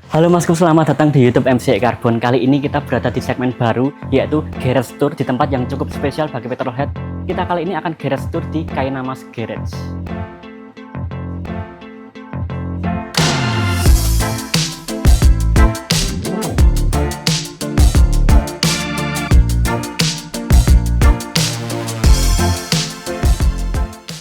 Halo Masku, selamat datang di YouTube MCI Carbon. Kali ini kita berada di segmen baru, yaitu Garage Tour di tempat yang cukup spesial bagi petrolhead. Kita kali ini akan Garage Tour di Kainamas Garage.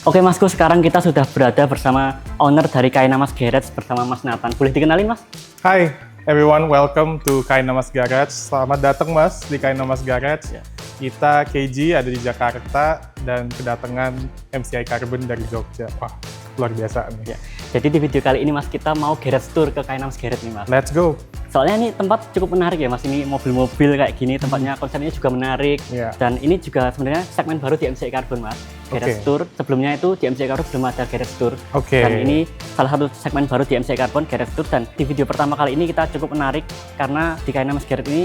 Oke Masku, sekarang kita sudah berada bersama owner dari Kainamas Garage bersama Mas Nathan. Boleh dikenalin Mas? Hi everyone, welcome to Kainamas Garage. Selamat datang Mas di Kainamas Garage. Ya. Kita KG ada di Jakarta dan kedatangan MCI Carbon dari Jogja. Wah, luar biasa nih. Ya. Jadi di video kali ini Mas, kita mau Garage Tour ke Kainamas Garage nih Mas. Let's go. Soalnya ini tempat cukup menarik ya Mas, ini mobil-mobil kayak gini, tempatnya konsepnya juga menarik. Yeah. Dan ini juga sebenarnya segmen baru di MCI Carbon Mas, Garage Tour. Sebelumnya itu di MCI Carbon belum ada Garage Tour. Dan ini salah satu segmen baru di MCI Carbon, Garage Tour. Dan di video pertama kali ini kita cukup menarik karena di Kainamas Garage ini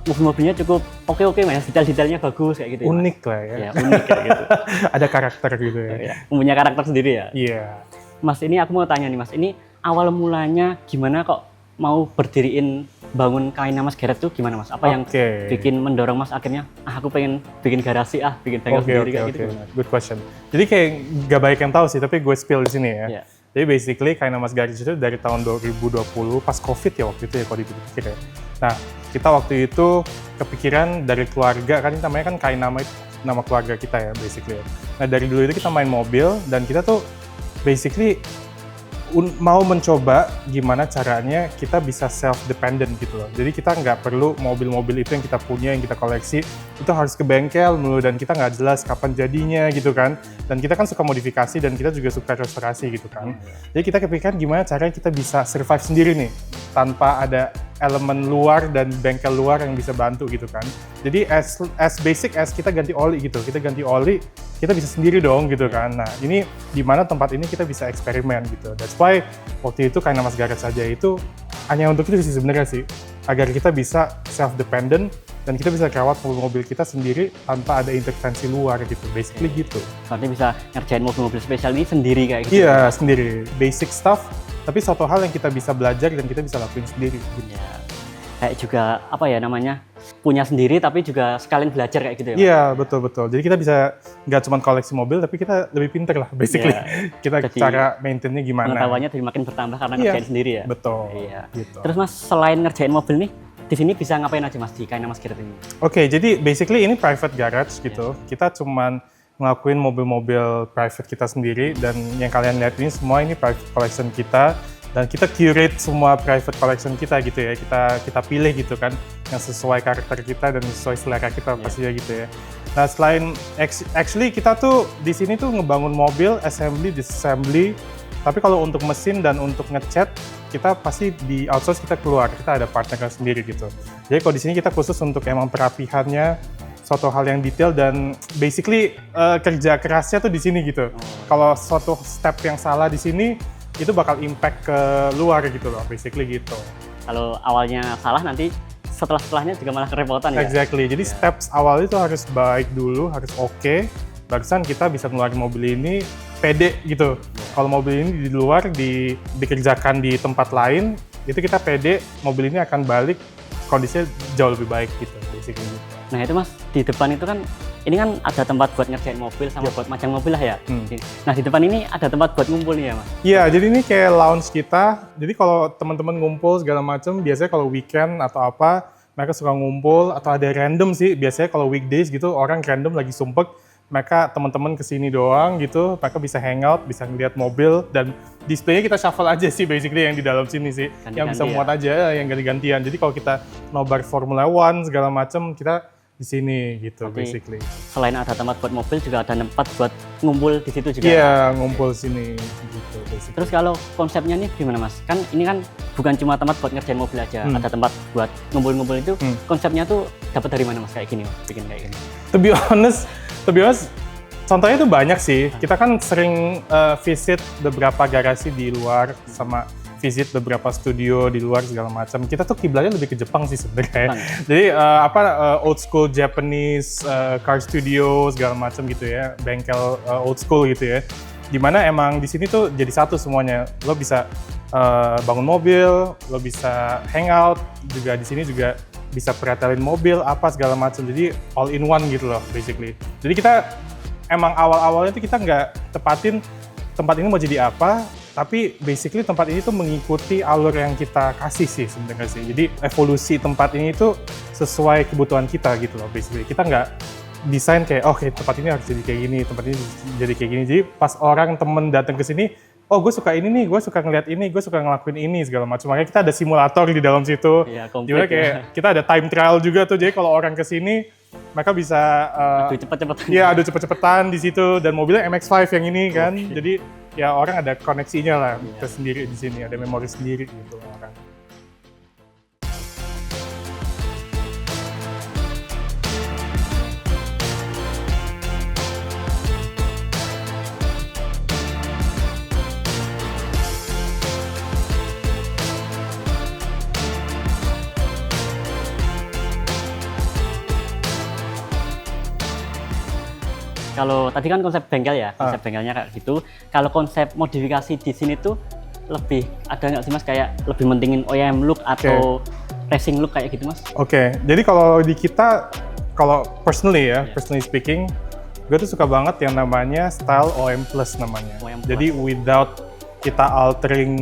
mobil-mobilnya cukup oke Mas, detail-detailnya bagus kayak gitu. Unik lah ya. Ya unik kayak gitu. Ada karakter gitu ya. Ya, punya karakter sendiri ya. Iya. Mas, ini aku mau tanya nih Mas, ini awal mulanya gimana kok mau berdiriin bangun Kainamas Garage tuh gimana Mas? Apa yang bikin mendorong Mas akhirnya aku pengen bikin garasi bikin bengkel sendiri kayak gitu? Good question. Jadi kayak gak banyak yang tahu sih, tapi gue spill di sini ya. Yeah. Jadi basically Kainamas Garage itu dari tahun 2020 pas COVID ya waktu itu ya kalau dipikir ya. Nah, kita waktu itu kepikiran dari keluarga, kan namanya kan Kainama itu nama keluarga kita ya basically. Nah, dari dulu itu kita main mobil dan kita tuh basically mau mencoba gimana caranya kita bisa self-dependent gitu loh. Jadi kita nggak perlu mobil-mobil itu yang kita punya, yang kita koleksi, itu harus ke bengkel dulu dan kita nggak jelas kapan jadinya gitu kan. Dan kita kan suka modifikasi dan kita juga suka restorasi gitu kan. Jadi kita kepikiran gimana caranya kita bisa survive sendiri nih, tanpa ada elemen luar dan bengkel luar yang bisa bantu gitu kan. Jadi as basic as kita ganti oli gitu, kita ganti oli, kita bisa sendiri dong gitu kan. Nah ini di mana tempat ini kita bisa eksperimen gitu. That's why waktu itu Kainamas Garage saja itu hanya untuk itu sih sebenarnya sih, agar kita bisa self-dependent dan kita bisa rawat mobil-mobil kita sendiri tanpa ada intervensi luar gitu, basically gitu. Berarti bisa ngerjain mobil-mobil spesial ini sendiri kayak gitu? Iya, sendiri. Basic stuff, tapi suatu hal yang kita bisa belajar dan kita bisa lakuin sendiri. Gitu. Ya. Kayak juga, apa ya namanya, punya sendiri tapi juga sekalian belajar kayak gitu ya? Iya, betul-betul. Jadi kita bisa nggak cuma koleksi mobil, tapi kita lebih pinter lah, basically. Yeah. Kita jadi, cara maintain-nya gimana. Pengetahuannya jadi makin bertambah karena ngerjain sendiri ya? Betul. Iya. Gitu. Terus Mas, selain ngerjain mobil nih, di sini bisa ngapain aja Mas di Kainamas Garage ini? Oke, jadi basically ini private garage gitu. Kita cuman ngelakuin mobil-mobil private kita sendiri dan yang kalian lihat ini semua ini private collection kita dan kita curate semua private collection kita gitu ya. Kita pilih gitu kan yang sesuai karakter kita dan sesuai selera kita pastinya gitu ya. Nah, selain actually kita tuh di sini tuh ngebangun mobil assembly, disassembly. Tapi kalau untuk mesin dan untuk ngecat, kita pasti di outsource kita keluar, kita ada partner sendiri gitu. Jadi kalau di sini kita khusus untuk emang perapihannya, suatu hal yang detail dan basically kerja kerasnya tuh di sini gitu. Kalau suatu step yang salah di sini, itu bakal impact ke luar gitu loh, basically gitu. Kalau awalnya salah nanti setelahnya juga malah kerepotan ya? Exactly, jadi steps awal itu harus baik dulu, harus oke. Barusan kita bisa ngeluarin mobil ini pede gitu. Kalau mobil ini di luar dikerjakan di tempat lain, itu kita pede mobil ini akan balik kondisinya jauh lebih baik gitu, basically. Nah itu Mas, di depan itu kan, ini kan ada tempat buat ngerjain mobil sama buat macam mobil lah ya. Nah di depan ini ada tempat buat ngumpul nih ya Mas? Iya, jadi ini kayak lounge kita. Jadi kalau teman-teman ngumpul segala macam, biasanya kalau weekend atau apa, mereka suka ngumpul atau ada random sih. Biasanya kalau weekdays gitu, orang random lagi sumpek, mereka teman-teman kesini doang gitu, mereka bisa hangout, bisa ngeliat mobil dan displaynya kita shuffle aja sih basically yang di dalam sini sih, yang bisa muat aja, yang ganti-gantian. Jadi kalau kita nobar Formula One segala macam, kita di sini gitu. Berarti basically. Selain ada tempat buat mobil, juga ada tempat buat ngumpul di situ juga. Iya, ngumpul sini gitu. Basically. Terus kalau konsepnya nih gimana Mas? Kan ini kan bukan cuma tempat buat ngerjain mobil aja, ada tempat buat ngumpul-ngumpul itu. Konsepnya tuh dapat dari mana Mas kayak gini, Mas? Bikin kayak gini? To be honest, contohnya itu banyak sih. Kita kan sering visit beberapa garasi di luar sama visit beberapa studio di luar segala macam. Kita tuh kiblatnya lebih ke Jepang sih sebenarnya. Jadi old school Japanese car studio segala macam gitu ya, bengkel old school gitu ya. Dimana emang di sini tuh jadi satu semuanya. Lo bisa bangun mobil, lo bisa hangout, juga di sini juga bisa pretelin mobil, apa segala macam. Jadi all in one gitu loh, basically. Jadi kita emang awal-awalnya tuh kita nggak tepatin tempat ini mau jadi apa, tapi basically tempat ini tuh mengikuti alur yang kita kasih sih sebenarnya sih. Jadi evolusi tempat ini tuh sesuai kebutuhan kita gitu loh, basically. Kita nggak desain kayak, oke, tempat ini harus jadi kayak gini, tempat ini jadi kayak gini. Jadi pas orang temen datang ke sini, oh gue suka ini nih, gue suka ngeliat ini, gue suka ngelakuin ini segala macam. Makanya kita ada simulator di dalam situ. Iya, dimana kayak kita ada time trial juga tuh. Jadi kalau orang kesini, mereka bisa cepet-cepetan. Iya, adu cepet-cepetan di situ. Dan mobilnya MX-5 yang ini kan. Jadi ya orang ada koneksinya lah tersendiri di sini, ada memori sendiri gitu orang. Kalau tadi kan konsep bengkel ya, konsep bengkelnya kayak gitu. Kalau konsep modifikasi di sini tuh lebih ada nggak sih Mas, kayak lebih mentingin OEM look atau racing look kayak gitu Mas? Oke, jadi kalau di kita, kalau personally ya, personally speaking, gue tuh suka banget yang namanya style OEM Plus namanya. OEM Jadi without kita altering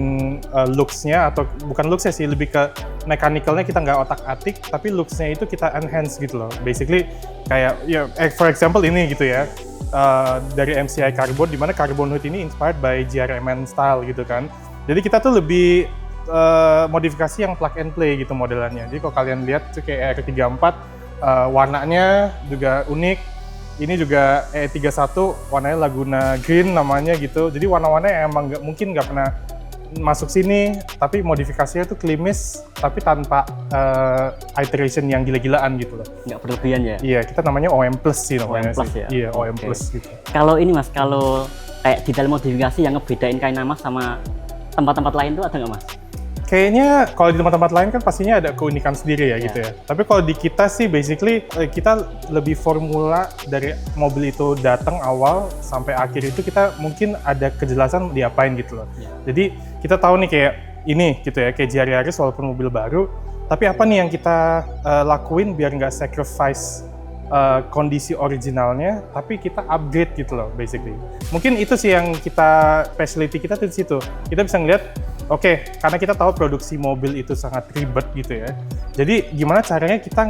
looks-nya, atau bukan looks-nya sih, lebih ke mechanical-nya kita nggak otak-atik, tapi looks-nya itu kita enhance gitu loh. Basically kayak, ya, for example ini gitu ya, dari MCI Carbon, dimana Carbon Hood ini inspired by GRMN style gitu kan. Jadi kita tuh lebih modifikasi yang plug and play gitu modelannya. Jadi kalau kalian lihat tuh kayak R34, warnanya juga unik. Ini juga E31 warnanya Laguna Green namanya gitu. Jadi warna-warna yang emang mungkin nggak pernah masuk sini, tapi modifikasinya tuh klimis, tapi tanpa iteration yang gila-gilaan gitu loh. Nggak berlebihan ya? Iya, kita namanya OM Plus sih namanya. OM Plus sih. ya? Iya, OM Plus gitu. Kalau ini Mas, kalau kayak detail modifikasi yang ngebedain Kainama sama tempat-tempat lain tuh ada nggak Mas? Kayaknya kalau di tempat-tempat lain kan pastinya ada keunikan sendiri ya gitu ya. Tapi kalau di kita sih basically kita lebih formula dari mobil itu datang awal sampai akhir itu kita mungkin ada kejelasan diapain gitu loh. Jadi kita tahu nih kayak ini gitu ya, kayak GR Yaris walaupun mobil baru, tapi apa nih yang kita lakuin biar nggak sacrifice kondisi originalnya, tapi kita upgrade gitu loh basically. Mungkin itu sih yang kita, specialty kita tuh di situ. Kita bisa ngeliat, oke, karena kita tahu produksi mobil itu sangat ribet gitu ya. Jadi gimana caranya kita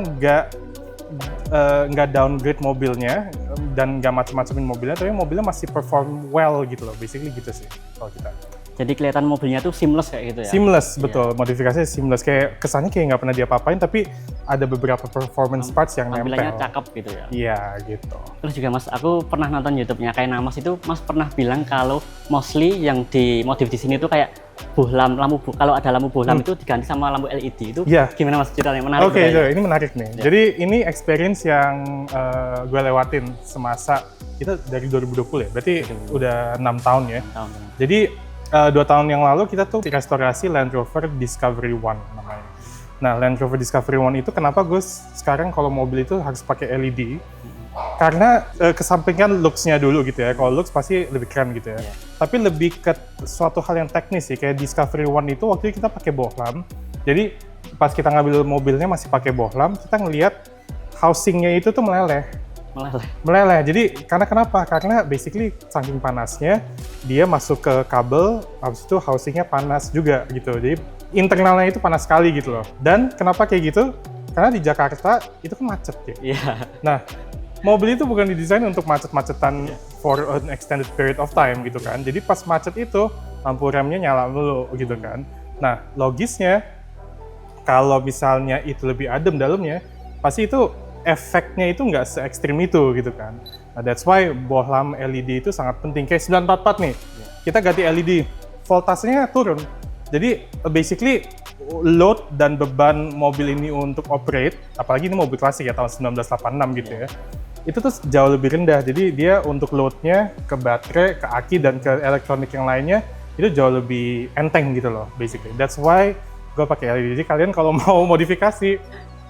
nggak downgrade mobilnya dan nggak macam-macamin mobilnya, tapi mobilnya masih perform well gitu loh, basically gitu sih kalau kita. Jadi kelihatan mobilnya tuh seamless kayak gitu ya? Seamless, betul. Modifikasinya seamless. Kayak kesannya kayak nggak pernah diapa-apain, tapi ada beberapa performance parts yang nempel. Tampilannya cakep gitu ya? Iya, gitu. Terus juga Mas, aku pernah nonton YouTube-nya Kainama Mas itu, Mas pernah bilang kalau mostly yang dimodif di sini tuh kayak bohlam, kalau ada lampu bohlam itu diganti sama lampu LED. Itu gimana Mas ceritanya? Menarik. Oke, ini menarik nih. Jadi ini experience yang gue lewatin semasa, kita dari 2020 ya, berarti udah 6 tahun ya. 6 tahun. Jadi 2 tahun yang lalu kita tuh restorasi Land Rover Discovery One namanya. Nah, Land Rover Discovery One itu kenapa gue sekarang kalau mobil itu harus pakai LED? Karena kesampingkan looks-nya dulu gitu ya. Kalau looks pasti lebih keren gitu ya. Tapi lebih ke suatu hal yang teknis sih. Kayak Discovery One itu waktu itu kita pakai bohlam. Jadi pas kita ngambil mobilnya masih pakai bohlam, kita ngelihat housing-nya itu tuh meleleh. Jadi karena kenapa? Karena basically saking panasnya dia masuk ke kabel, habis itu housingnya panas juga gitu. Jadi internalnya itu panas sekali gitu loh. Dan kenapa kayak gitu? Karena di Jakarta itu kan macet ya. Nah, mobil itu bukan didesain untuk macet-macetan for an extended period of time gitu kan. Jadi pas macet itu lampu remnya nyala dulu gitu kan. Nah, logisnya kalau misalnya itu lebih adem dalamnya, pasti itu efeknya itu nggak se-ekstrim itu gitu kan. Nah, that's why bohlam LED itu sangat penting. Kayak 944 nih, kita ganti LED, voltasenya turun. Jadi basically load dan beban mobil ini untuk operate, apalagi ini mobil klasik ya tahun 1986 gitu ya, itu tuh jauh lebih rendah. Jadi dia untuk loadnya ke baterai, ke aki, dan ke elektronik yang lainnya itu jauh lebih enteng gitu loh basically. That's why gue pakai LED. Jadi kalian kalau mau modifikasi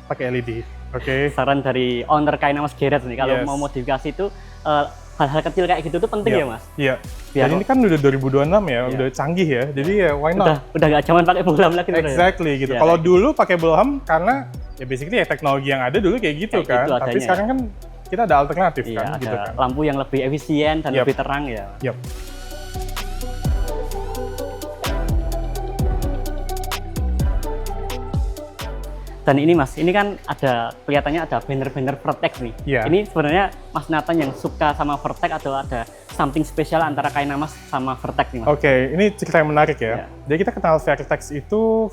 pakai LED. Oke. Saran dari owner Kainama Mas Garage nih, kalau mau modifikasi itu hal-hal kecil kayak gitu tuh penting ya Mas? Iya. Dan ini kan udah 2026 ya, udah canggih ya. Jadi ya why not? Udah nggak zaman pakai bohlam lagi. Exactly gitu. Kalau dulu pakai bohlam karena ya basically ya teknologi yang ada dulu kayak gitu kan. Gitu tapi sekarang kan kita ada alternatif kan. Ada gitu kan. lampu yang lebih efisien dan lebih terang ya. Dan ini Mas, ini kan ada kelihatannya ada banner-banner Vertex nih. Ini sebenarnya Mas Nathan yang suka sama Vertex atau ada something spesial antara Kainamas sama Vertex nih Mas? Oke, ini cerita yang menarik ya. Jadi kita kenal Vertex itu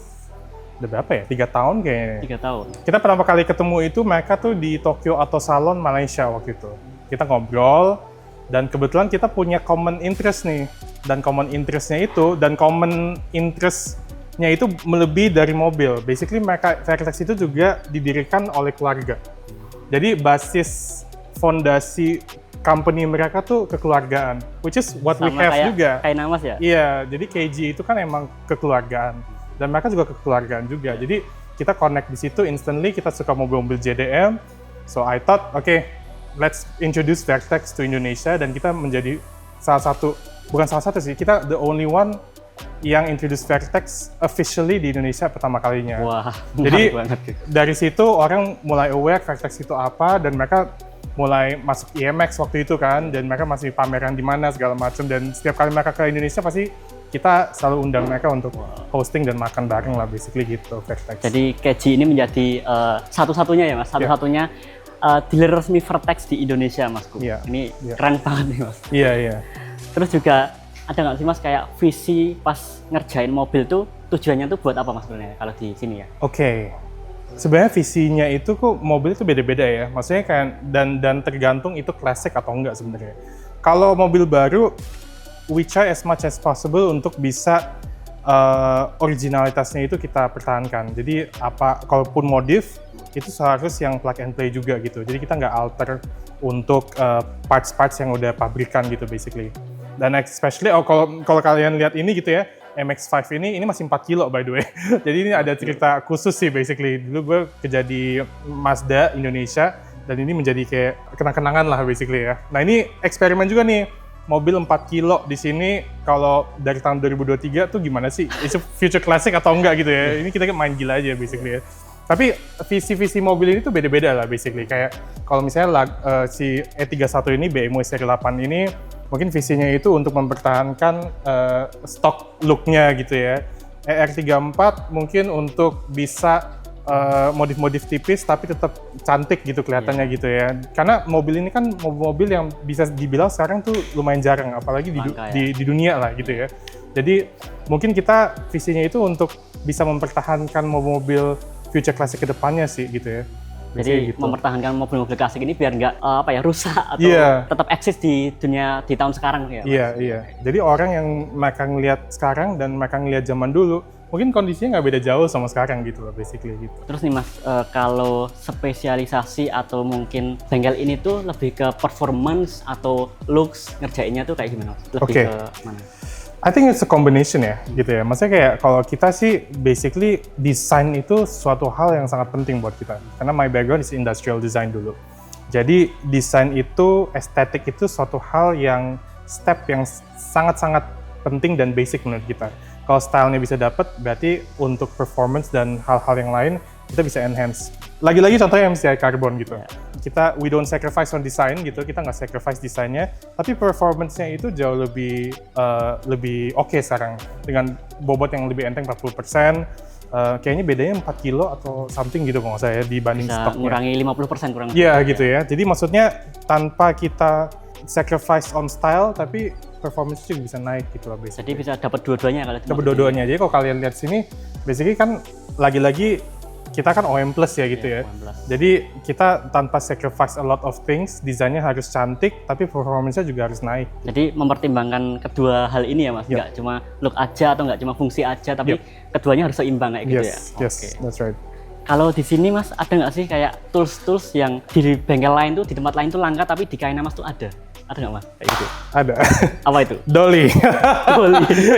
udah berapa ya? 3 tahun kayaknya. 3 tahun. Kita pertama kali ketemu itu mereka tuh di Tokyo Auto Salon Malaysia waktu itu. Kita ngobrol dan kebetulan kita punya common interest nih. Dan common interestnya itu itu melebihi dari mobil. Basically mereka Vertex itu juga didirikan oleh keluarga. Jadi basis fondasi company mereka tuh kekeluargaan, which is what we have juga. Kainamas ya? Iya, jadi KG itu kan emang kekeluargaan dan mereka juga kekeluargaan juga. Jadi kita connect di situ instantly. Kita suka mobil-mobil JDM, so I thought, okay, let's introduce Vertex to Indonesia dan kita menjadi bukan salah satu sih, kita the only one yang introduce Vertex officially di Indonesia pertama kalinya. Wah, jadi dari situ orang mulai aware Vertex itu apa dan mereka mulai masuk IMX waktu itu kan, dan mereka masih pameran di mana segala macam, dan setiap kali mereka ke Indonesia pasti kita selalu undang mereka untuk hosting dan makan bareng lah basically gitu Vertex. Jadi KG ini menjadi satu-satunya ya Mas, satu-satunya dealer resmi Vertex di Indonesia Mas. Ini keren banget nih Mas. Iya. Terus juga ada nggak sih Mas kayak visi pas ngerjain mobil tuh tujuannya tuh buat apa Mas sebenarnya kalau di sini ya? Oke. Sebenarnya visinya itu kok mobil itu beda-beda ya. Maksudnya kayak dan tergantung itu klasik atau enggak sebenarnya. Kalau mobil baru we try as much as possible untuk bisa originalitasnya itu kita pertahankan. Jadi kalaupun modif itu seharusnya yang plug and play juga gitu. Jadi kita nggak alter untuk parts-parts yang udah pabrikan gitu basically. Dan especially kalau kalian lihat ini gitu ya, MX-5 ini masih 4 kilo by the way. Jadi ini ada cerita khusus sih basically. Dulu gue kerja di Mazda Indonesia dan ini menjadi kayak kenang-kenangan lah basically ya. Nah ini eksperimen juga nih, mobil 4 kilo di sini kalau dari tahun 2023 tuh gimana sih? Itu future classic atau enggak gitu ya. Ini kita main gila aja basically ya. Tapi visi-visi mobil ini tuh beda-beda lah basically. Kayak kalau misalnya si E31 ini, BMW seri 8 ini, mungkin visinya itu untuk mempertahankan stock look-nya gitu ya. ER34 mungkin untuk bisa modif-modif tipis tapi tetap cantik gitu kelihatannya gitu ya. Karena mobil ini kan mobil yang bisa dibilang sekarang tuh lumayan jarang, apalagi di dunia lah gitu ya. Jadi mungkin kita visinya itu untuk bisa mempertahankan mobil future klasik ke depannya sih gitu ya. Jadi gitu. Mempertahankan mobil-mobil klasik ini biar nggak rusak atau tetap eksis di dunia di tahun sekarang ya. Iya. Jadi orang yang mereka ngelihat sekarang dan mereka ngelihat zaman dulu, mungkin kondisinya nggak beda jauh sama sekarang gitu lah basically gitu. Terus nih Mas, kalau spesialisasi atau mungkin bengkel ini tuh lebih ke performance atau looks ngerjainnya tuh kayak gimana? Lebih ke mana? I think it's a combination ya, gitu ya. Maksudnya kayak kalau kita sih basically desain itu suatu hal yang sangat penting buat kita. Karena my background is industrial design dulu. Jadi desain itu, estetik itu suatu hal yang step yang sangat-sangat penting dan basic menurut kita. Kalau stylenya bisa dapat, berarti untuk performance dan hal-hal yang lain kita bisa enhance. Lagi-lagi contohnya MCI Carbon gitu. We don't sacrifice on design gitu, kita nggak sacrifice desainnya, tapi performance-nya itu jauh lebih oke sekarang. Dengan bobot yang lebih enteng 40%, kayaknya bedanya 4 kilo atau something gitu kalau nggak saya dibanding bisa stoknya. Ngurangi 50% kurang lebih. Iya gitu ya, jadi maksudnya tanpa kita sacrifice on style, tapi performance juga bisa naik gitu lah basically. Jadi bisa dapat dua-duanya kalau dapat dua-duanya. Jadi kalau kalian lihat sini, basically kan lagi-lagi kita kan OM plus ya gitu ya. Jadi kita tanpa sacrifice a lot of things, desainnya harus cantik, tapi performance-nya juga harus naik. Jadi mempertimbangkan kedua hal ini ya Mas, nggak cuma look aja atau nggak cuma fungsi aja, tapi keduanya harus seimbang kayak gitu ya? Yes, that's right. Kalau di sini Mas, ada nggak sih kayak tools-tools yang di bengkel lain tuh, di tempat lain tuh langka, tapi di Kainamas tuh ada? Ada nggak Mas? Kayak gitu? Ada. Apa itu? Dolly.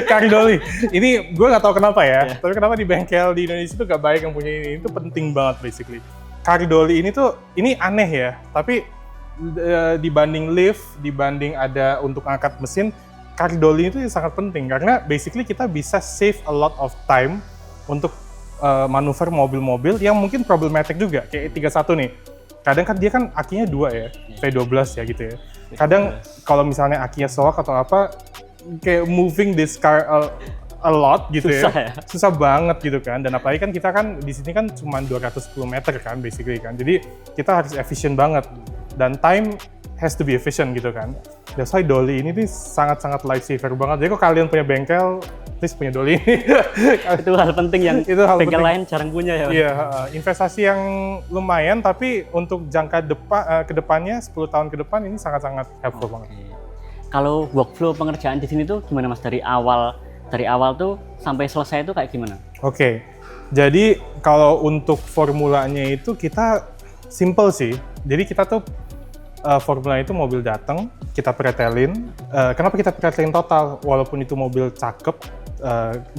Kari Dolly. Ini gue nggak tahu kenapa ya, tapi kenapa di bengkel di Indonesia tuh gak baik yang punya ini. Itu penting banget basically. Kari Dolly ini tuh, ini aneh ya, tapi dibanding lift, dibanding ada untuk angkat mesin, car dolly itu sangat penting karena basically kita bisa save a lot of time untuk manuver mobil-mobil yang mungkin problematic juga, kayak E31 nih. Kadang kan dia kan akinya 2 ya, V12 ya gitu ya. Kadang kalau misalnya akinya soak atau apa, kayak moving this car a lot gitu ya. Susah banget gitu kan. Dan apalagi kan kita kan di sini kan cuma 210 meter kan basically kan. Jadi kita harus efisien banget. Dan time has to be efficient gitu kan. That's why dolly ini nih sangat-sangat lifesaver banget. Jadi kalau kalian punya bengkel, please punya dolly. Itu hal penting yang bengkel lain jarang punya ya. Iya, investasi yang lumayan tapi untuk jangka ke depannya 10 tahun ke depan ini sangat-sangat helpful banget. Kalau workflow pengerjaan di sini tuh gimana Mas, dari awal tuh sampai selesai itu kayak gimana? Oke. Jadi kalau untuk formulanya itu kita simple sih. Jadi kita tuh formula itu mobil datang, kita pretelin. Kenapa kita pretelin total? Walaupun itu mobil cakep,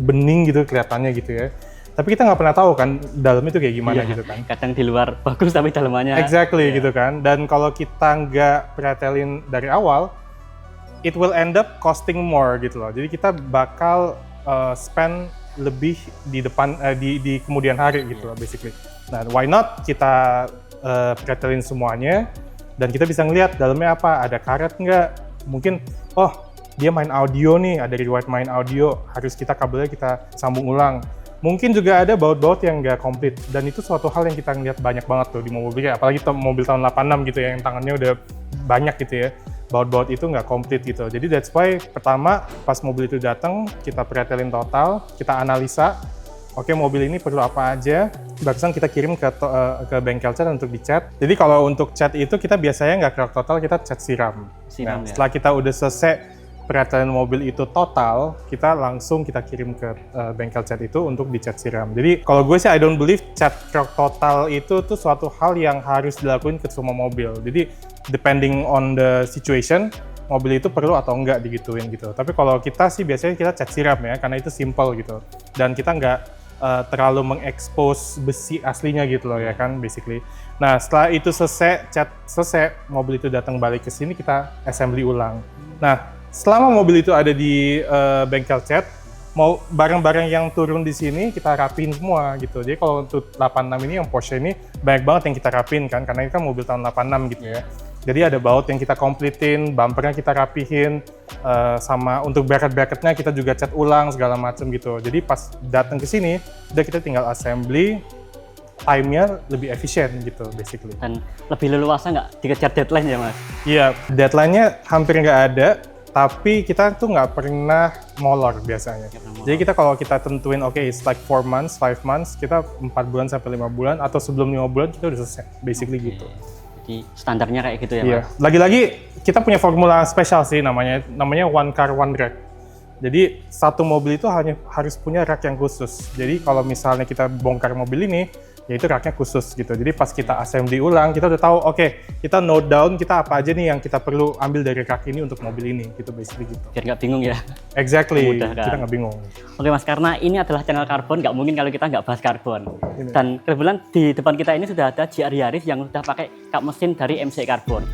bening gitu kelihatannya gitu ya. Tapi kita nggak pernah tahu kan dalamnya itu kayak gimana gitu kan. Kadang di luar bagus tapi dalamnya. Exactly gitu kan. Dan kalau kita nggak pretelin dari awal, it will end up costing more gitu loh. Jadi kita bakal spend lebih di depan di kemudian hari gitu loh basically. Nah, why not kita pretelin semuanya? Dan kita bisa ngelihat dalamnya apa, ada karet nggak, mungkin dia main audio nih, ada riwayat main audio, harus kita kabelnya kita sambung ulang. Mungkin juga ada baut-baut yang nggak komplit, dan itu suatu hal yang kita ngelihat banyak banget tuh di mobil, apalagi mobil tahun 86 gitu ya, yang tangannya udah banyak gitu ya, baut-baut itu nggak komplit gitu. Jadi that's why pertama pas mobil itu datang, kita pretelin total, kita analisa, oke, mobil ini perlu apa aja, barusan kita kirim ke bengkel cat untuk dicat. Jadi kalau untuk cat itu kita biasanya nggak kerak total, kita cat siram. Nah, ya. Setelah kita udah selesai peratelian mobil itu total, kita langsung kita kirim ke bengkel cat itu untuk dicat siram. Jadi kalau gue sih I don't believe cat kerak total itu tuh suatu hal yang harus dilakuin ke semua mobil. Jadi depending on the situation, mobil itu perlu atau enggak digituin gitu. Tapi kalau kita sih biasanya kita cat siram ya, karena itu simple gitu. Dan kita nggak terlalu mengekspos besi aslinya gitu loh ya kan basically. Nah setelah itu cat selesai, mobil itu datang balik ke sini, kita assembly ulang. Nah selama mobil itu ada di bengkel cat, mau barang-barang yang turun di sini kita rapiin semua gitu. Jadi kalau untuk 86 ini yang Porsche ini banyak banget yang kita rapiin kan, karena ini kan mobil tahun 86 gitu ya. Jadi ada baut yang kita kompletin, bumpernya kita rapihin, sama untuk bracket-bracketnya kita juga cat ulang segala macam gitu. Jadi pas datang ke sini, udah kita tinggal assembly, time-nya lebih efisien gitu basically. Dan lebih leluasa nggak dikejar deadline ya Mas? Iya, deadline-nya hampir nggak ada, tapi kita tuh nggak pernah molor biasanya. Jadi kita kalau kita tentuin, it's like 4 months, 5 months, kita 4 bulan sampai 5 bulan, atau sebelum 5 bulan kita udah selesai, basically gitu. Jadi standarnya kayak gitu ya Mas? Iya, lagi-lagi kita punya formula spesial sih, namanya one car, one rack. Jadi satu mobil itu hanya harus punya rack yang khusus. Jadi kalau misalnya kita bongkar mobil ini, ya itu racknya khusus gitu. Jadi pas kita assembly ulang, kita udah tahu, kita note down kita apa aja nih yang kita perlu ambil dari rack ini untuk mobil ini, gitu basically gitu. Biar nggak bingung ya? Exactly, mudah, kan? Kita nggak bingung. Oke Mas, karena ini adalah channel karbon, nggak mungkin kalau kita nggak bahas karbon. Dan kebetulan di depan kita ini sudah ada GR Yaris yang sudah pakai kap mesin dari MCI Karbon.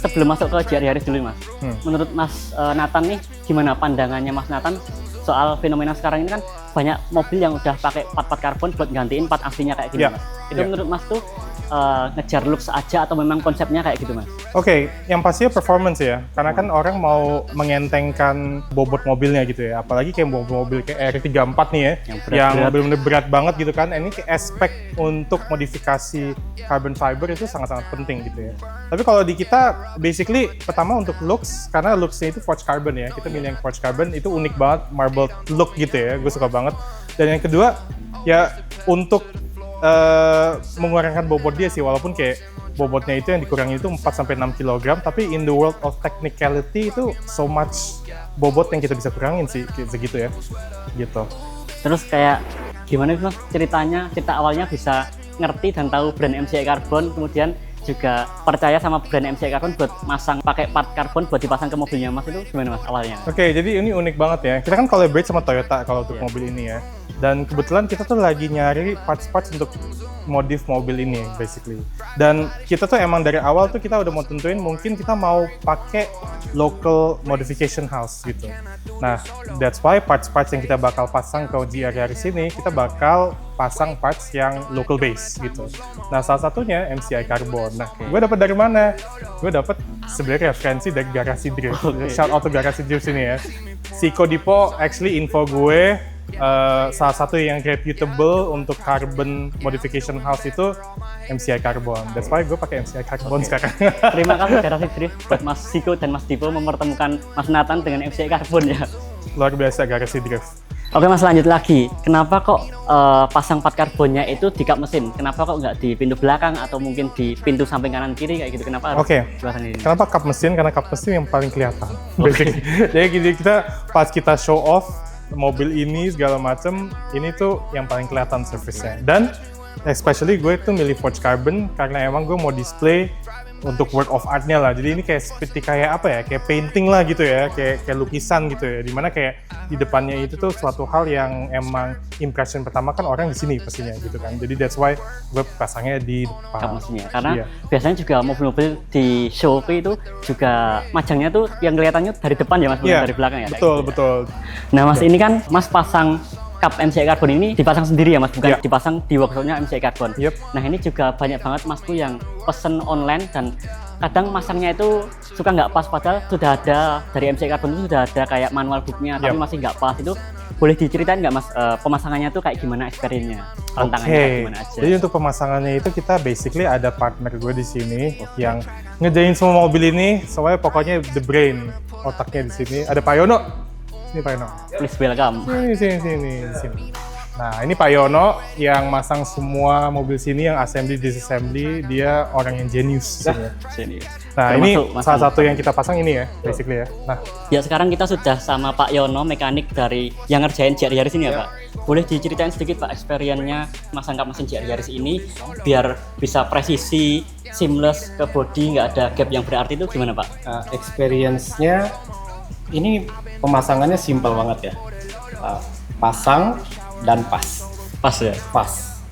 Sebelum masuk ke GR Yaris dulu Mas, menurut Mas Nathan nih, gimana pandangannya Mas Nathan soal fenomena sekarang ini kan banyak mobil yang udah pakai part-part karbon buat gantiin part aslinya kayak gini Mas. Itu menurut Mas tuh ngejar looks aja atau memang konsepnya kayak gitu Mas? Yang pastinya performance ya, karena kan orang mau mengentengkan bobot mobilnya gitu ya, apalagi kayak mobil kayak R34 nih ya, yang benar-benar berat banget gitu kan. Ini aspek untuk modifikasi carbon fiber itu sangat-sangat penting gitu ya. Tapi kalau di kita, basically pertama untuk looks, karena looksnya itu forged carbon ya, kita milih yang forged carbon itu unik banget, marble look gitu ya, gue suka banget. Dan yang kedua, ya untuk mengurangi bobot dia sih, walaupun kayak bobotnya itu yang dikurangi itu 4-6 kg, tapi in the world of technicality itu so much bobot yang kita bisa kurangin sih, segitu ya, gitu. Terus kayak gimana Mas cerita awalnya bisa ngerti dan tahu brand MCI Karbon, kemudian juga percaya sama brand MCI Carbon buat masang pakai part karbon buat dipasang ke mobilnya Mas, itu gimana Mas awalnya? Oke, jadi ini unik banget ya. Kita kan collaborate sama Toyota kalau untuk mobil ini ya. Dan kebetulan kita tuh lagi nyari parts-parts untuk modif mobil ini basically. Dan kita tuh emang dari awal tuh kita udah mau tentuin mungkin kita mau pakai local modification house gitu. Nah, that's why parts-parts yang kita bakal pasang ke GR Yaris ini, kita bakal pasang parts yang local base gitu. Nah, salah satunya MCI Carbon. Nah, gue dapat dari mana? Gue dapat sebenarnya referensi dari Garasi Drift. Shout out to Garasi Drift sini ya. Si Kodipo actually info gue salah satu yang reputable untuk carbon modification house itu MCI Carbon. That's why gue pakai MCI Carbon sekarang. Terima kasih Garasi Drift buat Mas Siko dan Mas Dipo mempertemukan Mas Nathan dengan MCI Carbon ya. Luar biasa Garasi Drift. Oke Mas, lanjut lagi. Kenapa kok pasang part karbonnya itu di kap mesin? Kenapa kok nggak di pintu belakang atau mungkin di pintu samping kanan kiri kayak gitu? Kenapa harus pasang ini? Kenapa kap mesin? Karena kap mesin yang paling kelihatan. Jadi kita pas kita show off mobil ini segala macem, ini tuh yang paling kelihatan service-nya. Dan especially gue tuh milih Forged Carbon karena emang gue mau display untuk work of art-nya lah. Jadi ini kayak seperti kayak apa ya? Kayak painting lah gitu ya, kayak lukisan gitu ya. Dimana kayak di depannya itu tuh suatu hal yang emang impression pertama kan orang di sini pastinya gitu kan. Jadi that's why gue pasangnya di depan. Kap mesinnya. Karena biasanya juga mobil-mobil di show itu juga majangnya tuh yang kelihatannya dari depan ya Mas, bukan dari belakang ya. Betul, gitu betul. Nah Mas, ini kan Mas pasang kap MCI Carbon ini dipasang sendiri ya Mas, bukan dipasang di workshopnya MCI Carbon. Nah ini juga banyak banget Masku yang pesen online dan kadang masangnya itu suka nggak pas, padahal sudah ada dari MCI Carbon itu sudah ada kayak manual booknya tapi masih nggak pas. Itu boleh diceritain nggak Mas, pemasangannya tuh kayak gimana experience-nya, tantangannya kayak gimana aja? Jadi untuk pemasangannya itu kita basically ada partner gue di sini yang ngerjain semua mobil ini, soalnya pokoknya the brain, otaknya di sini. Ada Pak Yono. Ini Pak Yono. Please welcome. Sini. Nah, ini Pak Yono yang masang semua mobil sini yang assembly disassembly, dia orang yang genius. Nah, ini salah satu yang kita pasang ini ya, basically ya. Nah, ya sekarang kita sudah sama Pak Yono, mekanik dari yang ngerjain GR Yaris ini ya Pak. Boleh diceritain sedikit Pak experience-nya masang kap mesin GR Yaris ini biar bisa presisi, seamless ke body, nggak ada gap yang berarti itu gimana Pak? Experience-nya ini pemasangannya simpel banget ya. Pasang dan pas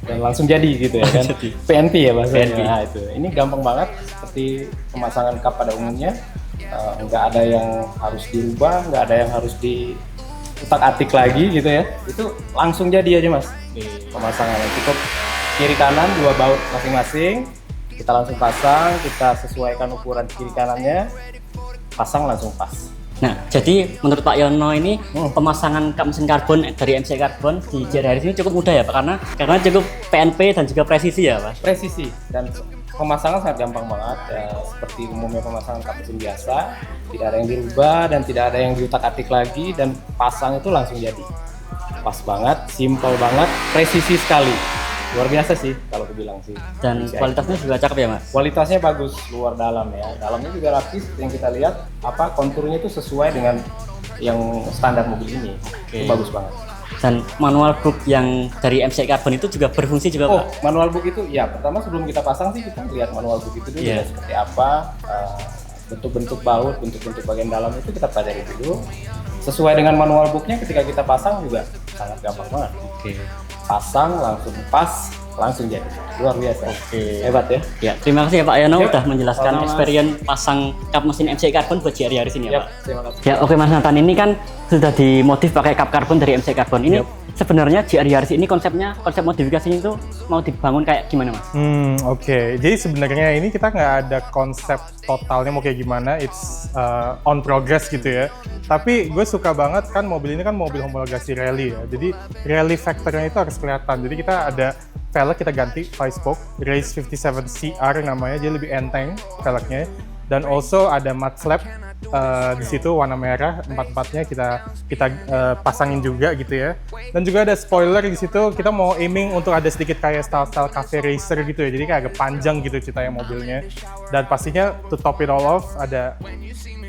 dan langsung jadi gitu ya kan. PNP ya bahasanya. Nah, itu ini gampang banget seperti pemasangan kap pada umumnya, nggak ada yang harus dirubah, nggak ada yang harus diutak-atik lagi gitu ya. Itu langsung jadi aja Mas. Pemasangannya cukup kiri kanan 2 baut masing-masing, kita langsung pasang, kita sesuaikan ukuran kiri kanannya, pasang langsung pas. Nah, jadi menurut Pak Yono ini pemasangan kap mesin karbon dari MCI Carbon di GR Yaris ini cukup mudah ya Pak, karena cukup PNP dan juga presisi ya Pak? Presisi dan pemasangan sangat gampang banget ya, seperti umumnya pemasangan kap mesin biasa, tidak ada yang dirubah dan tidak ada yang diutak-atik lagi, dan pasang itu langsung jadi. Pas banget, simple banget, presisi sekali. Luar biasa sih kalau aku bilang sih. Dan kualitasnya juga cakep ya Mas? Kualitasnya bagus, luar dalam ya. Dalamnya juga rapi seperti yang kita lihat, konturnya itu sesuai dengan yang standar mobil ini. Itu bagus banget. Dan manual book yang dari MCI Carbon itu juga berfungsi juga Pak? Manual book itu ya, pertama sebelum kita pasang sih kita lihat manual book itu dulu seperti apa, bentuk-bentuk baut, bentuk-bentuk bagian dalam itu kita pelajari dulu. Sesuai dengan manual booknya, ketika kita pasang juga sangat gampang banget. Pasang langsung pas, langsung jadi. Luar biasa. Hebat ya. Ya, terima kasih ya Pak Yono udah menjelaskan experience pasang kap mesin MCI Carbon buat GR Yaris ini ya Pak. Terima kasih. Ya oke Mas Nathan, ini kan sudah dimodif pakai kap karbon dari MCI Carbon. Ini sebenarnya GR Yaris ini konsep modifikasinya itu mau dibangun kayak gimana Mas? Jadi sebenarnya ini kita nggak ada konsep totalnya mau kayak gimana, it's on progress gitu ya. Tapi gue suka banget kan mobil ini kan mobil homologasi rally ya. Jadi rally factornya itu harus kelihatan. Jadi kita ada velg kita ganti 5-spoke Race 57 CR namanya, dia lebih enteng velgnya. Dan also ada matte flap di situ warna merah, empat-empatnya kita pasangin juga gitu ya. Dan juga ada spoiler di situ, kita mau aiming untuk ada sedikit kayak style cafe racer gitu ya. Jadi kayak agak panjang gitu ceritanya mobilnya. Dan pastinya to top it all off ada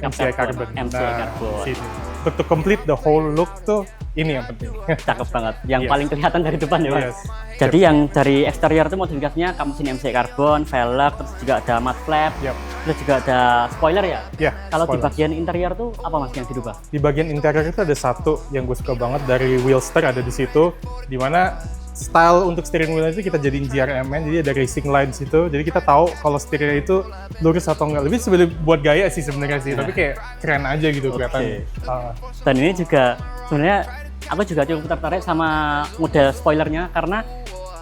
MCI Carbon. MCI Carbon. Sini. untuk to complete the whole look tuh ini yang penting. Cakep banget, yang Yes. paling kelihatan dari depan ya Mas. Yes. Jadi yang dari eksterior itu modifikasinya kap mesin MCI Carbon, velg, terus juga ada matte flap, Yep. terus juga ada spoiler ya. Ya, Kalau di spoiler. bagian interior tuh apa Mas yang dirubah? Di bagian interior itu ada satu yang gue suka banget dari wheelster ada di situ, dimana style untuk steering wheel itu kita jadiin GRMN, jadi ada racing line di situ, jadi kita tahu kalau setirnya itu lurus atau enggak. Lebih sebenarnya buat gaya sih sebenarnya sih, tapi kayak keren aja gitu kelihatan. Dan ini juga sebenarnya aku juga cukup tertarik sama model spoilernya karena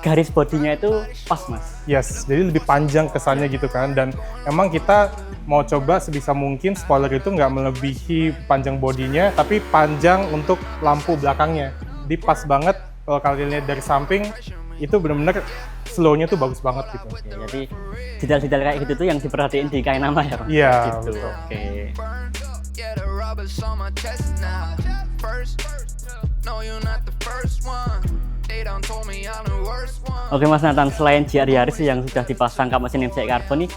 garis bodinya itu pas Mas. Yes, jadi lebih panjang kesannya gitu kan, dan emang kita mau coba sebisa mungkin spoiler itu nggak melebihi panjang bodinya, tapi panjang untuk lampu belakangnya. Jadi pas banget kalau kalian lihat dari samping, itu benar-benar slow-nya tuh bagus banget gitu. Oke, jadi detail-detail kayak gitu tuh yang diperhatiin di Kainama ya Mas? Iya, Gitu, betul. oke. Yeah, the robbers on my chest now. First, no, you're not the first one. They done told me I'm the worst one. Oke Mas Nathan, selain GR Yaris yang sudah dipasang kap mesin MCI Carbon nih,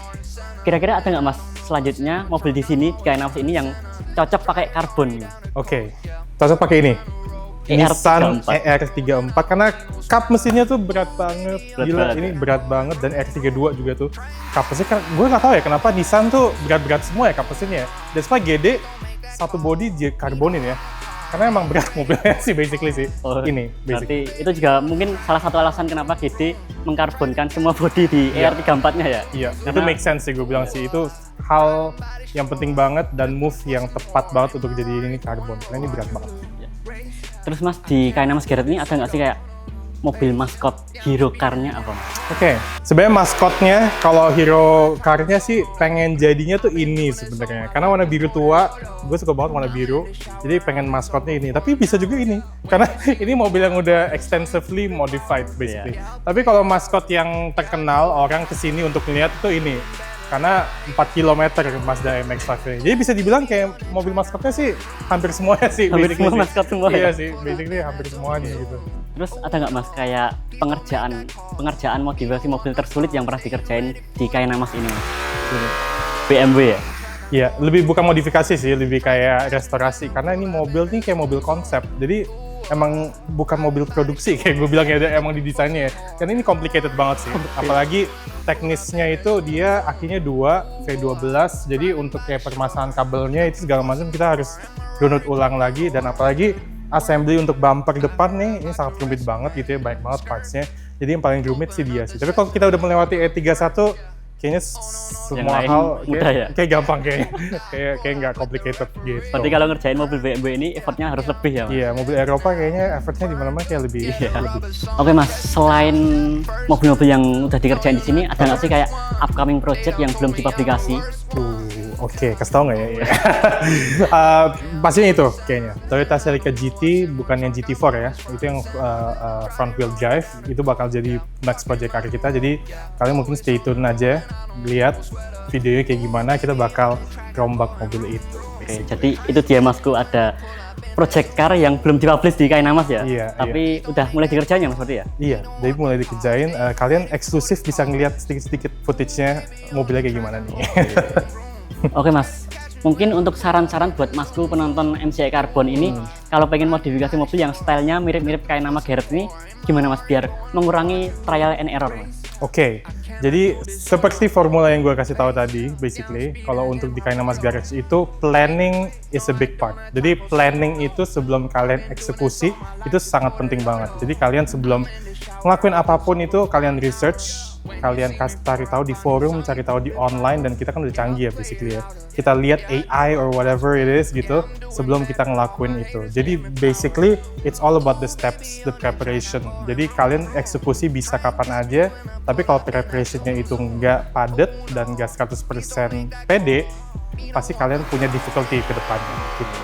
kira-kira ada nggak Mas selanjutnya mobil di sini di Kainama ini yang cocok pakai karbon? Oke, cocok pakai ini. Nissan ER34 karena kap mesinnya tuh berat banget, gila banget, ini berat banget, dan R32 juga tuh kap mesin kan gue nggak tahu ya kenapa Nissan tuh berat-berat semua ya kap mesinnya. That's why GD satu body karbonin ya, karena emang berat mobilnya sih basically sih. Ini basically. Berarti itu juga mungkin salah satu alasan kenapa GD mengkarbonkan semua bodi di ER34-nya ya? Iya, itu Karena- make sense sih gue bilang sih, itu hal yang penting banget dan move yang tepat banget untuk jadi ini karbon, karena ini berat banget. Terus Mas di Kainama Garage ini ada nggak sih kayak mobil maskot hero car-nya apa Mas? Oke, sebenarnya maskotnya kalau hero car-nya sih pengen jadinya tuh ini sebenarnya. Karena warna biru tua, gue suka banget warna biru. Jadi pengen maskotnya ini. Tapi bisa juga ini, karena ini mobil yang udah extensively modified basically. Tapi kalau maskot yang terkenal orang kesini untuk melihat itu ini. Karena 4 km Mazda MX-5 ini. Jadi bisa dibilang kayak mobil maskotnya sih hampir semuanya sih. Hampir basically semua sih. maskot semua Iya ya? sih, basically hampir semuanya gitu. Terus ada nggak Mas kayak pengerjaan modifikasi mobil tersulit yang pernah dikerjain di Kainama ini Mas? BMW ya? Iya, lebih bukan modifikasi sih, lebih kayak restorasi. Karena ini mobil nih kayak mobil konsep. Jadi emang bukan mobil produksi kayak gue bilang ya, emang didesainnya ya. Karena ini complicated banget sih. Apalagi teknisnya itu dia akinya 2 V12. Jadi untuk kayak permasalahan kabelnya itu segala macam kita harus download ulang lagi, dan apalagi assembly untuk bumper depan nih ini sangat rumit banget gitu ya, banyak banget partsnya. Jadi yang paling rumit sih dia sih. Tapi kalau kita udah melewati E31 kayaknya semua lain hal mudah ya? kayak gampang kayaknya. kayak nggak complicated gitu. Berarti kalau ngerjain mobil BMW ini effortnya harus lebih ya Mas? Iya, mobil Eropa kayaknya effortnya di mana-mana kayak lebih. Oke Mas, selain mobil-mobil yang udah dikerjain di sini, ada nggak sih kayak upcoming project yang belum dipublikasi? Oke, kasih tau nggak ya? Pastinya itu kayaknya. Toyota Celica GT, bukan yang GT4 ya. Itu yang front wheel drive. Itu bakal jadi next project karya kita. Jadi kalian mungkin stay tune aja, lihat videonya kayak gimana. Kita bakal rombak mobil itu. Oke, jadi itu dia Masku, ada project car yang belum dipublish di Kainama ya? Iya, tapi udah mulai dikerjain ya Mas berarti ya? Iya, jadi mulai dikerjain. Kalian eksklusif bisa ngeliat sedikit-sedikit footage-nya mobilnya kayak gimana nih. Oke Mas, mungkin untuk saran-saran buat Masku penonton MCI Carbon ini, kalau pengen modifikasi mobil yang stylenya mirip-mirip Kainama Garage ini, gimana Mas biar mengurangi trial and error Mas? Oke, jadi seperti formula yang gue kasih tahu tadi, basically, kalau untuk di Kainama Garage itu planning is a big part. Jadi planning itu sebelum kalian eksekusi itu sangat penting banget. Jadi kalian sebelum ngelakuin apapun itu kalian research, kalian cari tahu di forum, cari tahu di online, dan kita kan udah canggih ya basically ya. Kita lihat AI or whatever it is gitu sebelum kita ngelakuin itu. Jadi basically it's all about the steps, the preparation. Jadi kalian eksekusi bisa kapan aja, tapi kalau preparationnya itu nggak padat dan nggak 100% pede, pasti kalian punya difficulty ke depannya gitu.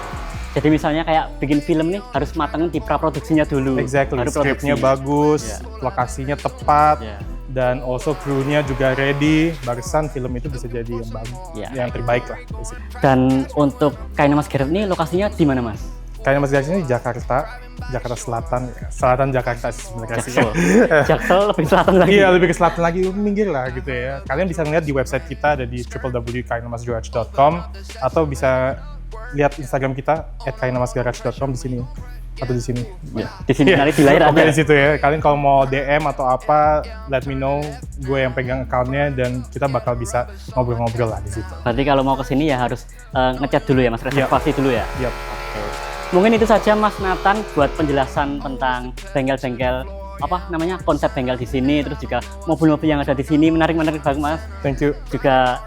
Jadi misalnya kayak bikin film nih harus matengin di praproduksinya dulu. Exactly, baru scriptnya produksi. bagus, Yeah. lokasinya tepat, Yeah. dan also kru-nya juga ready, barusan film itu bisa jadi yang bagus, Yeah. yang terbaik lah. basically. Dan untuk Kainama Garage ini lokasinya di mana Mas? Kayaknya Mas Garage ini di Jakarta Selatan, Selatan Jakarta sih sebenarnya sih. Jaksel. Jaksel lebih selatan lagi. Iya, lebih ke selatan lagi, minggir lah gitu ya. Kalian bisa ngeliat di website kita, ada di www.kainamasgarage.com, atau bisa lihat Instagram kita @kainamasgarage.com di sini atau di sini. Ya, di sini nanti di layar Oke, ada. di situ ya. Kalian kalau mau DM atau apa, let me know. Gue yang pegang account-nya dan kita bakal bisa ngobrol-ngobrol lah di situ. Berarti kalau mau ke sini ya harus ngechat dulu ya Mas, reservasi dulu ya. Yap. Oke. Mungkin itu saja Mas Nathan buat penjelasan tentang bengkel-bengkel konsep bengkel di sini, terus juga mobil-mobil yang ada di sini menarik banget Mas. Thank you.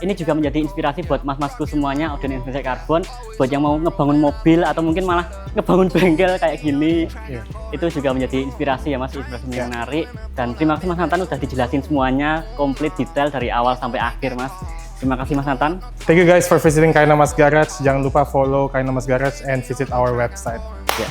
Ini juga menjadi inspirasi buat mas-masku semuanya audiens Indonesia Karbon, buat yang mau ngebangun mobil atau mungkin malah ngebangun bengkel kayak gini. Yeah. Itu juga menjadi inspirasi ya Mas, inspirasi yang menarik. Dan terima kasih Mas Nathan udah dijelasin semuanya komplit detail dari awal sampai akhir Mas. Terima kasih Mas Nathan. Thank you guys for visiting Kainamas Garage. Jangan lupa follow Kainamas Garage and visit our website. Yeah.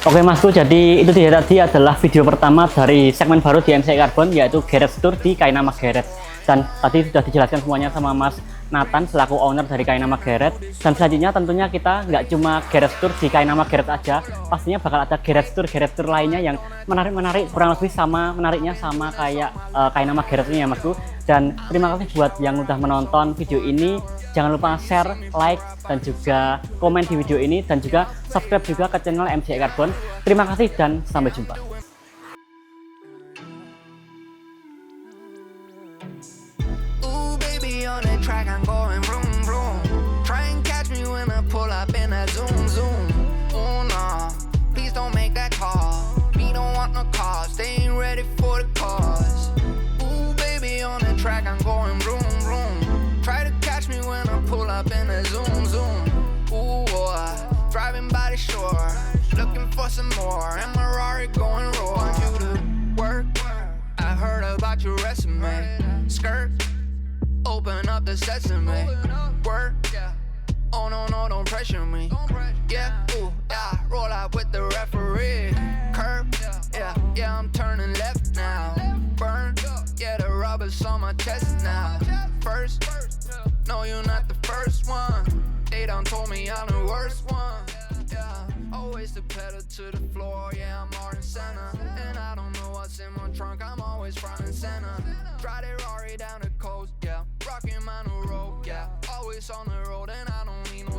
Oke Masku, jadi itu dia tadi adalah video pertama dari segmen baru di MCI Karbon, yaitu Garage Tour di Kainama Garage. Dan tadi sudah dijelaskan semuanya sama Mas Nathan selaku owner dari Kainama Garage. Dan selanjutnya tentunya kita nggak cuma Garage Tour di Kainama Garage aja, pastinya bakal ada Garage Tour lainnya yang menarik-menarik, kurang lebih sama menariknya sama kayak Kainama Garage ini ya Masku. Dan terima kasih buat yang udah menonton video ini. Jangan lupa share, like, dan juga komen di video ini, dan juga subscribe juga ke channel MCI Karbon. Terima kasih dan sampai jumpa. Ooh, baby, on that track, I'm going vroom, vroom. Try and catch me when I pull up in that zoom, zoom. Oh, no, please don't make that call. We don't want no cars, they ain't ready for the cause. Ooh, baby, on that track, I'm going vroom, vroom. Try to catch me when I pull up in a zoom, zoom. Ooh, boy, driving by the shore, looking for some more, and my Rari going roar. You to work, I heard about your resume. Skirt, open up the sesame. Work, oh no, no, don't pressure me. Yeah, ooh, yeah, roll out with the referee. Curb, yeah, I'm turning left now. Burn, yeah, the rubber's on my chest now. First, no, you're not the first one. They done told me I'm the worst one. Yeah, always the pedal to the floor. Yeah, I'm more than center. And I don't know what's in my trunk. I'm always front and center. Drive that Rari down the coast. Yeah, rocking my new road. Yeah, always on the road.